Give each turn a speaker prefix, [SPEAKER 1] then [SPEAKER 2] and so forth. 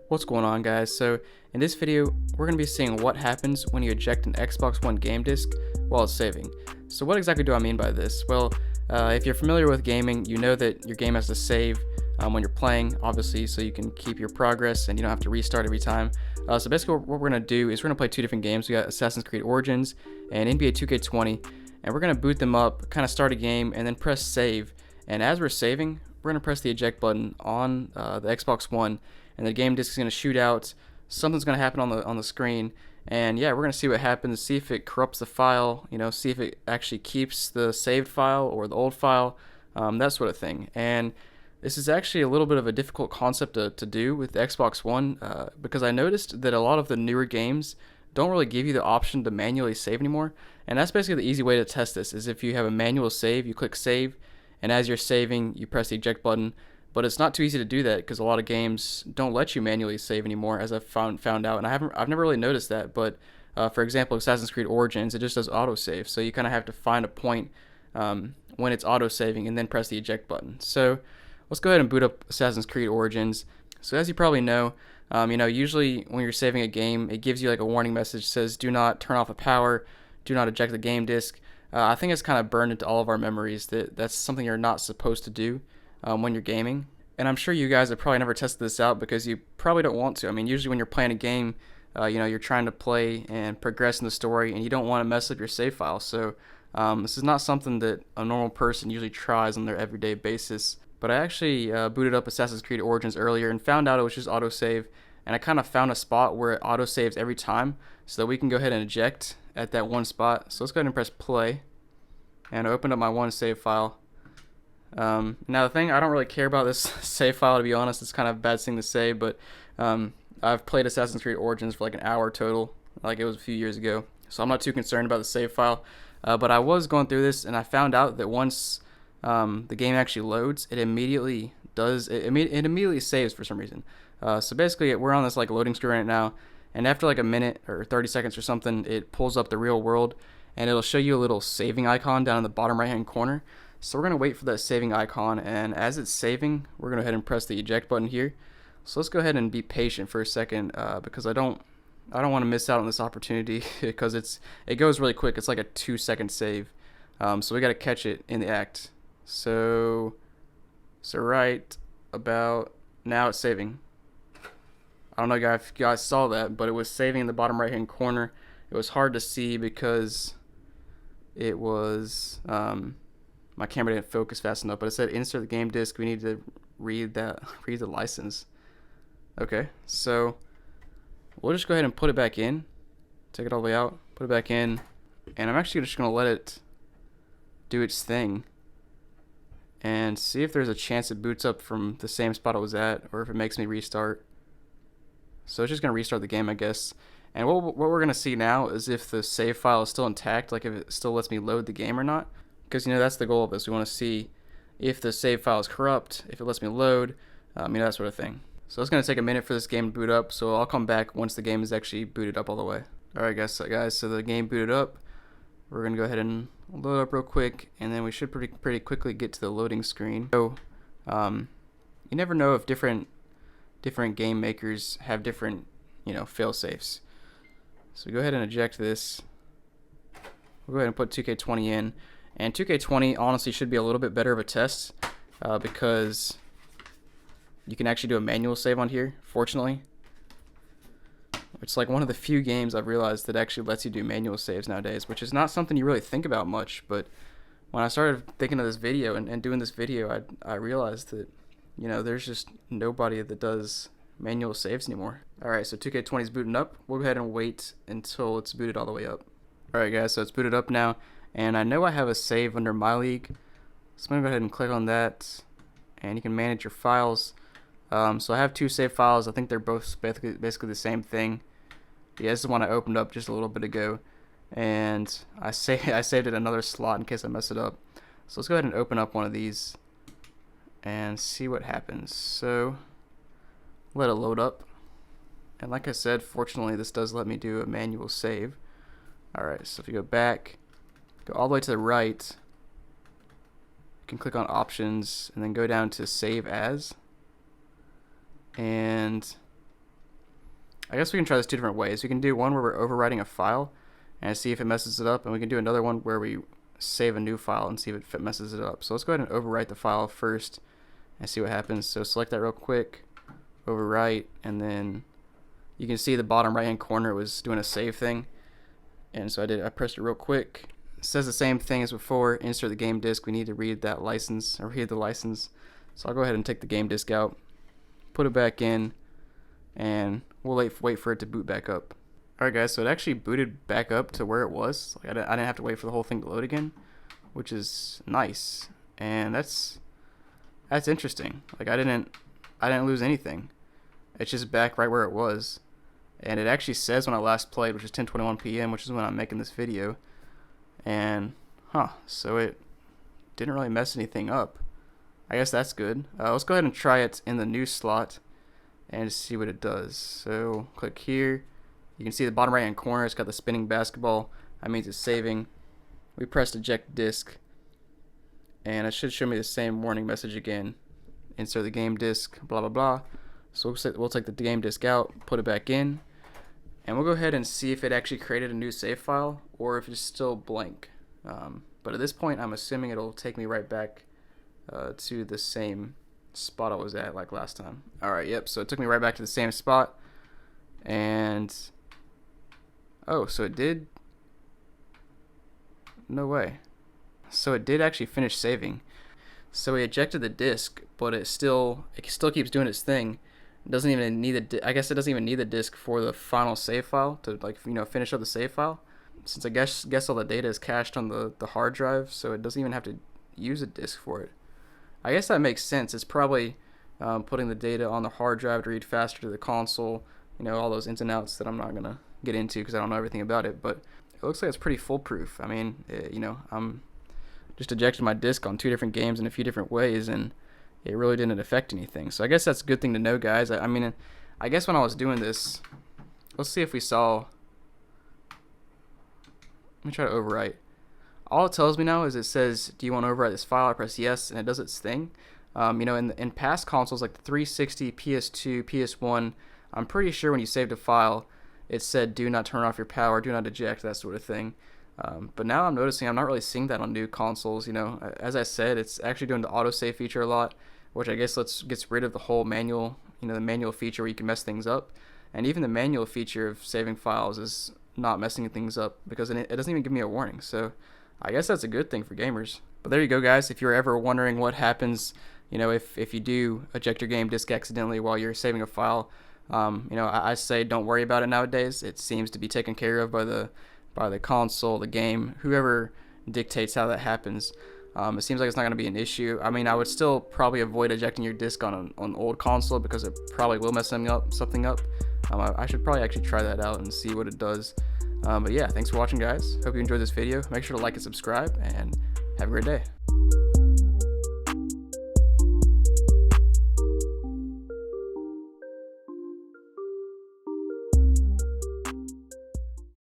[SPEAKER 1] What's going on, guys? So in this video we're going to be seeing what happens when you eject an Xbox One game disc while it's saving. So what exactly do I mean by this? Well, if you're familiar with gaming, you know that your game has to save when you're playing, obviously, so you can keep your progress and you don't have to restart every time. So basically what we're going to do is we're going to play two different games. We got Assassin's Creed Origins and NBA 2K20, and we're going to boot them up, kind of start a game, and then press save. And as we're saving, we're going to press the eject button on the Xbox One, and the game disc is going to shoot out. Something's going to happen on the screen, and yeah, we're going to see what happens, see if it corrupts the file, see if it actually keeps the saved file or the old file, that sort of thing. And this is actually a little bit of a difficult concept to do with the Xbox One, because I noticed that a lot of the newer games don't really give you the option to manually save anymore. And that's basically the easy way to test this, is if you have a manual save, you click save, and as you're saving, you press the eject button. But it's not too easy to do that because a lot of games don't let you manually save anymore, as I've found out. And I've never really noticed that. But for example, Assassin's Creed Origins, it just does autosave. So you kind of have to find a point when it's autosaving and then press the eject button. So let's go ahead and boot up Assassin's Creed Origins. So as you probably know, usually when you're saving a game, it gives you like a warning message that says, do not turn off the power, do not eject the game disc. I think it's kind of burned into all of our memories that that's something you're not supposed to do when you're gaming. And I'm sure you guys have probably never tested this out because you probably don't want to. I mean, usually when you're playing a game, you're trying to play and progress in the story, and you don't want to mess up your save file. So this is not something that a normal person usually tries on their everyday basis. But I actually booted up Assassin's Creed Origins earlier and found out it was just autosave. And I kind of found a spot where it autosaves every time, so that we can go ahead and eject at that one spot. So let's go ahead and press play, and I opened up my one save file. Now the thing, I don't really care about this save file, to be honest. It's kind of a bad thing to say, but I've played Assassin's Creed Origins for like an hour total, like it was a few years ago, so I'm not too concerned about the save file. But I was going through this, and I found out that once the game actually loads, it immediately saves for some reason. So basically we're on this like loading screen right now, and after like a minute or 30 seconds or something, it pulls up the real world, and it'll show you a little saving icon down in the bottom right hand corner. So we're going to wait for that saving icon, and as it's saving, we're going to go ahead and press the eject button here. So let's go ahead and be patient for a second, because I don't want to miss out on this opportunity because it goes really quick. It's like a 2-second save. So we got to catch it in the act. So right about now it's saving. I don't know if you guys saw that, but it was saving in the bottom right hand corner. It was hard to see because it was my camera didn't focus fast enough, but it said insert the game disc. We need to read the license. Okay, so we'll just go ahead and put it back in. Take it all the way out, put it back in, and I'm actually just gonna let it do its thing and see if there's a chance it boots up from the same spot it was at, or if it makes me restart. So it's just gonna restart the game, I guess. And what we're gonna see now is if the save file is still intact, like if it still lets me load the game or not. Because that's the goal of this. We want to see if the save file is corrupt, if it lets me load, that sort of thing. So it's going to take a minute for this game to boot up, so I'll come back once the game is actually booted up all the way. Alright guys, so the game booted up. We're going to go ahead and load up real quick, and then we should pretty quickly get to the loading screen. So you never know if different game makers have different fail safes. So go ahead and eject this. We'll go ahead and put 2K20 in. And 2K20 honestly should be a little bit better of a test, because you can actually do a manual save on here, fortunately. It's like one of the few games I've realized that actually lets you do manual saves nowadays, which is not something you really think about much. But when I started thinking of this video and doing this video, I realized that there's just nobody that does manual saves anymore. Alright, so 2K20 is booting up. We'll go ahead and wait until it's booted all the way up. Alright guys, so it's booted up now. And I know I have a save under my league, so I'm going to go ahead and click on that, and you can manage your files. So I have two save files. I think they're both basically the same thing. Yeah, this is one I opened up just a little bit ago, and I saved it in another slot in case I mess it up. So let's go ahead and open up one of these and see what happens. So let it load up, and like I said, fortunately this does let me do a manual save. Alright, so if you go back, go all the way to the right, you can click on options and then go down to save as, and I guess we can try this two different ways. We can do one where we're overwriting a file and see if it messes it up, and we can do another one where we save a new file and see if it messes it up. So let's go ahead and overwrite the file first and see what happens. So select that real quick, overwrite, and then you can see the bottom right hand corner was doing a save thing, and so I pressed it real quick. It says the same thing as before, insert the game disk. We need to read that license, or read the license. So I'll go ahead and take the game disk out, put it back in, and we'll wait for it to boot back up. Alright guys, so it actually booted back up to where it was. Like I didn't have to wait for the whole thing to load again, which is nice. And that's interesting. Like I didn't lose anything. It's just back right where it was. And it actually says when I last played, which is 10:21 p.m., which is when I'm making this video. And so it didn't really mess anything up. I guess that's good. Let's go ahead and try it in the new slot and see what it does. So click here. You can see the bottom right hand corner, it's got the spinning basketball. That means it's saving. We pressed eject disk, and it should show me the same warning message again. Insert the game disk, blah blah blah. So we'll take the game disk out, put it back in, and we'll go ahead and see if it actually created a new save file or if it's still blank. But at this point, I'm assuming it'll take me right back to the same spot I was at like last time. Alright, yep, so it took me right back to the same spot. And oh, so it did. No way. So it did actually finish saving. So we ejected the disk, but it still keeps doing its thing. It doesn't even need I guess it doesn't even need the disk for the final save file to finish up the save file. Since I guess all the data is cached on the hard drive, so it doesn't even have to use a disk for it. I guess that makes sense. It's probably putting the data on the hard drive to read faster to the console. All those ins and outs that I'm not gonna get into because I don't know everything about it, but it looks like it's pretty foolproof. I mean, I'm just ejected my disk on 2 different games in a few different ways, and it really didn't affect anything. So I guess that's a good thing to know, guys. I mean, I guess when I was doing this, let's see if we saw. Let me try to overwrite. All it tells me now is it says, do you want to overwrite this file? I press yes, and it does its thing. In past consoles like the 360, PS2, PS1, I'm pretty sure when you saved a file, it said do not turn off your power, do not eject, that sort of thing. But now I'm noticing I'm not really seeing that on new consoles. As I said, it's actually doing the autosave feature a lot, which I guess gets rid of the whole manual, the manual feature where you can mess things up. And even the manual feature of saving files is not messing things up because it doesn't even give me a warning. So I guess that's a good thing for gamers. But there you go, guys. If you're ever wondering what happens, if you do eject your game disk accidentally while you're saving a file, I say don't worry about it nowadays. It seems to be taken care of by the console, the game, whoever dictates how that happens. It seems like it's not going to be an issue. I mean, I would still probably avoid ejecting your disk on an old console because it probably will mess something up. I should probably actually try that out and see what it does. But yeah, thanks for watching, guys. Hope you enjoyed this video. Make sure to like and subscribe, and have a great day.